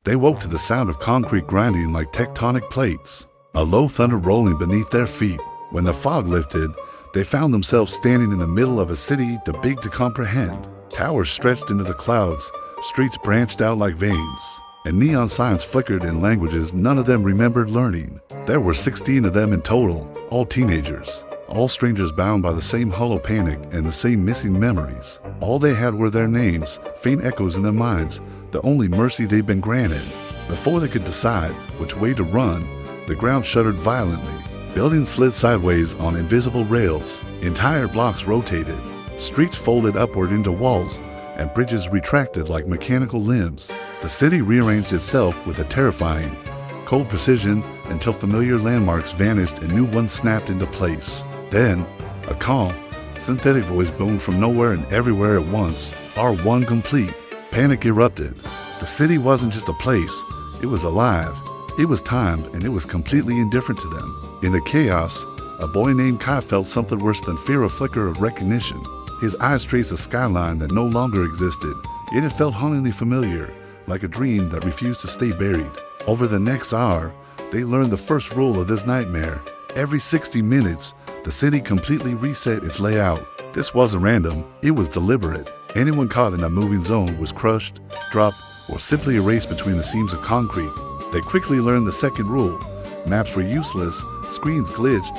They woke to the sound of concrete grinding like tectonic plates, a low thunder rolling beneath their feet. When the fog lifted, they found themselves standing in the middle of a city too big to comprehend. Towers stretched into the clouds, streets branched out like veins, and neon signs flickered in languages none of them remembered learning. There were 16 of them in total, all teenagers, all strangers bound by the same hollow panic and the same missing memories. All they had were their names, faint echoes in their minds, the only mercy they'd been granted. Before they could decide which way to run, the ground shuddered violently. Buildings slid sideways on invisible rails. Entire blocks rotated. Streets folded upward into walls, and bridges retracted like mechanical limbs. The city rearranged itself with a terrifying, cold precision until familiar landmarks vanished and new ones snapped into place. Then, a calm, synthetic voice boomed from nowhere and everywhere at once. R1 complete. Panic erupted. The city wasn't just a place, it was alive. It was timed, and it was completely indifferent to them. In the chaos, a boy named Kai felt something worse than fear, a flicker of recognition. His eyes traced a skyline that no longer existed, yet it felt hauntingly familiar, like a dream that refused to stay buried. Over the next hour, they learned the first rule of this nightmare. Every 60 minutes, the city completely reset its layout. This wasn't random, it was deliberate. Anyone caught in a moving zone was crushed, dropped, or simply erased between the seams of concrete. They quickly learned the second rule. Maps were useless, screens glitched,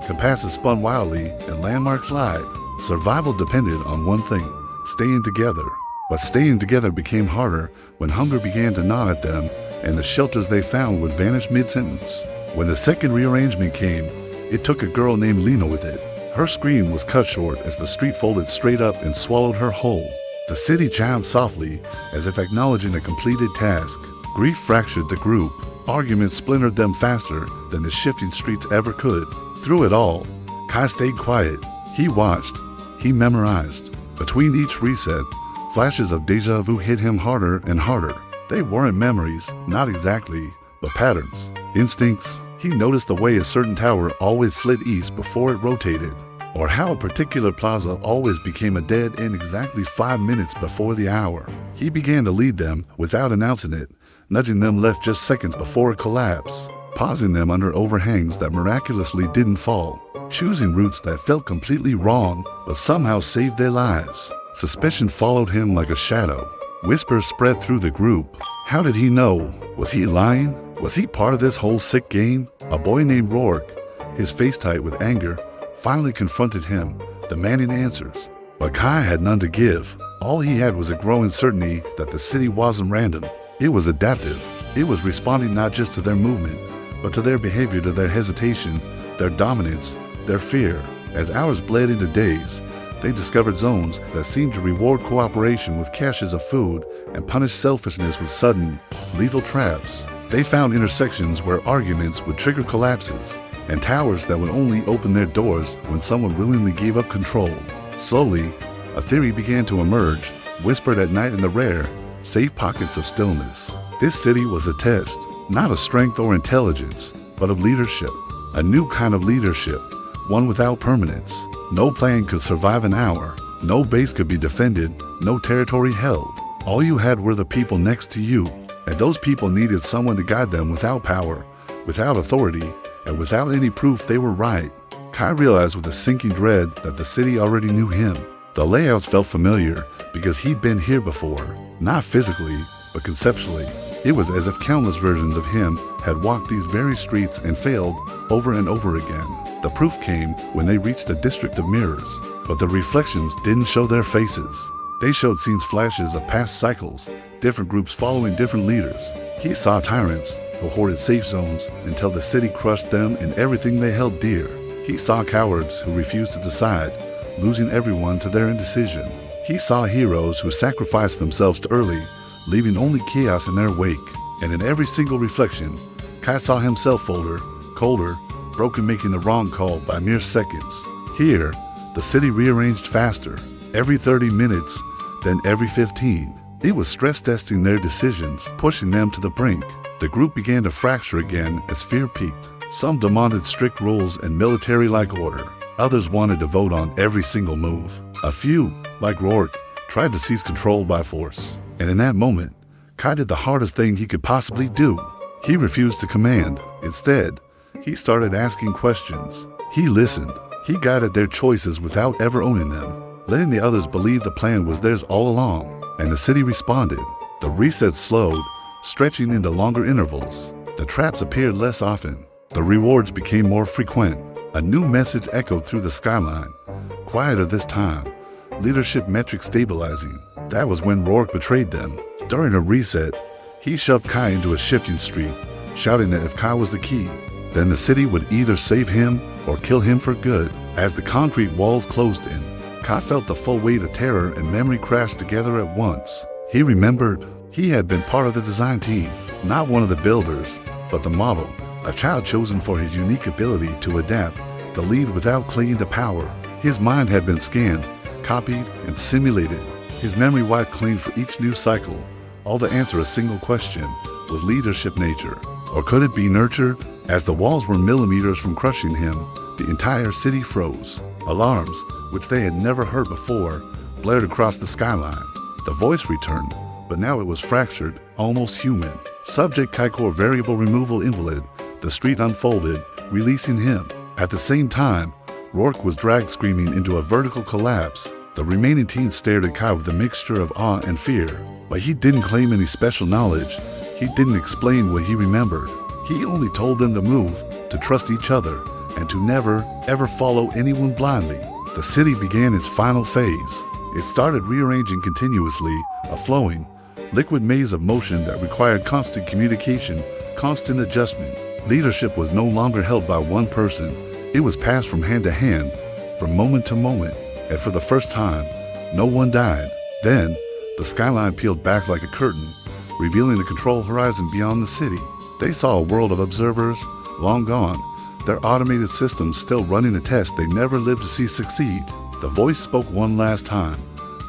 compasses spun wildly, and landmarks lied. Survival depended on one thing: staying together. But staying together became harder when hunger began to gnaw at them, and the shelters they found would vanish mid-sentence. When the second rearrangement came, it took a girl named Lena with it. Her scream was cut short as the street folded straight up and swallowed her whole. The city chimed softly, as if acknowledging a completed task. Grief fractured the group. Arguments splintered them faster than the shifting streets ever could. Through it all, Kai stayed quiet. He watched. He memorized. Between each reset, flashes of deja vu hit him harder and harder. They weren't memories, not exactly, but patterns, instincts. He noticed the way a certain tower always slid east before it rotated, or how a particular plaza always became a dead end exactly 5 minutes before the hour. He began to lead them without announcing it, nudging them left just seconds before a collapse, pausing them under overhangs that miraculously didn't fall, choosing routes that felt completely wrong but somehow saved their lives. Suspicion followed him like a shadow. Whispers spread through the group. How did he know? Was he lying? Was he part of this whole sick game? A boy named Rourke, his face tight with anger, finally confronted him, demanding answers. But Kai had none to give. All he had was a growing certainty that the city wasn't random. It was adaptive. It was responding not just to their movement, but to their behavior, to their hesitation, their dominance, their fear. As hours bled into days, they discovered zones that seemed to reward cooperation with caches of food and punish selfishness with sudden, lethal traps. They found intersections where arguments would trigger collapses, and towers that would only open their doors when someone willingly gave up control. Slowly, a theory began to emerge, whispered at night in the rare, safe pockets of stillness. This city was a test, not of strength or intelligence, but of leadership. A new kind of leadership, one without permanence. No plan could survive an hour. No base could be defended, no territory held. All you had were the people next to you, and those people needed someone to guide them without power, without authority, and without any proof they were right. Kai realized with a sinking dread that the city already knew him. The layouts felt familiar because he'd been here before, not physically, but conceptually. It was as if countless versions of him had walked these very streets and failed over and over again. The proof came when they reached a district of mirrors, but the reflections didn't show their faces. They showed scenes flashes of past cycles, different groups following different leaders. He saw tyrants who hoarded safe zones until the city crushed them and everything they held dear. He saw cowards who refused to decide, losing everyone to their indecision. He saw heroes who sacrificed themselves too early, leaving only chaos in their wake. And in every single reflection, Kai saw himself older, colder, broken, making the wrong call by mere seconds. Here, the city rearranged faster, every 30 minutes, then every 15. It was stress testing their decisions, pushing them to the brink. The group began to fracture again as fear peaked. Some demanded strict rules and military-like order. Others wanted to vote on every single move. A few, like Rourke, tried to seize control by force. And in that moment, Kai did the hardest thing he could possibly do. He refused to command. Instead, he started asking questions. He listened. He guided their choices without ever owning them, letting the others believe the plan was theirs all along. And the city responded. The resets slowed, stretching into longer intervals. The traps appeared less often. The rewards became more frequent. A new message echoed through the skyline. Quieter this time. Leadership metrics stabilizing. That was when Rourke betrayed them. During a reset, he shoved Kai into a shifting street, shouting that if Kai was the key, then the city would either save him or kill him for good. As the concrete walls closed in, Kai felt the full weight of terror and memory crash together at once. He remembered he had been part of the design team, not one of the builders, but the model, a child chosen for his unique ability to adapt, to lead without clinging to power. His mind had been scanned, copied, and simulated. His memory wiped clean for each new cycle, all to answer a single question: was leadership nature, or could it be nurtured? As the walls were millimeters from crushing him, the entire city froze. Alarms, which they had never heard before, blared across the skyline. The voice returned, but now it was fractured, almost human. Subject Kaikor variable removal invalid. The street unfolded, releasing him. At the same time, Rourke was dragged screaming into a vertical collapse. The remaining teens stared at Kai with a mixture of awe and fear. But he didn't claim any special knowledge. He didn't explain what he remembered. He only told them to move, to trust each other, and to never, ever follow anyone blindly. The city began its final phase. It started rearranging continuously, a flowing, liquid maze of motion that required constant communication, constant adjustment. Leadership was no longer held by one person. It was passed from hand to hand, from moment to moment, and for the first time, no one died. Then, the skyline peeled back like a curtain, revealing the control horizon beyond the city. They saw a world of observers, long gone, their automated systems still running a test they never lived to see succeed. The voice spoke one last time,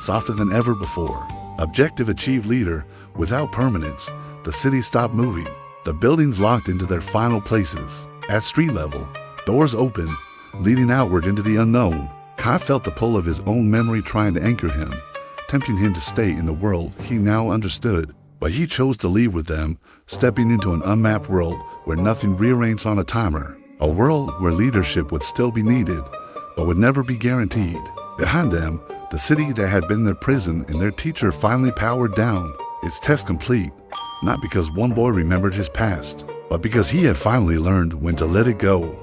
softer than ever before. Objective achieved leader, without permanence, the city stopped moving. The buildings locked into their final places. At street level, doors opened, leading outward into the unknown. Kai felt the pull of his own memory trying to anchor him, tempting him to stay in the world he now understood. But he chose to leave with them, stepping into an unmapped world where nothing rearranged on a timer. A world where leadership would still be needed, but would never be guaranteed. Behind them, the city that had been their prison and their teacher finally powered down, its test complete, not because one boy remembered his past, but because he had finally learned when to let it go.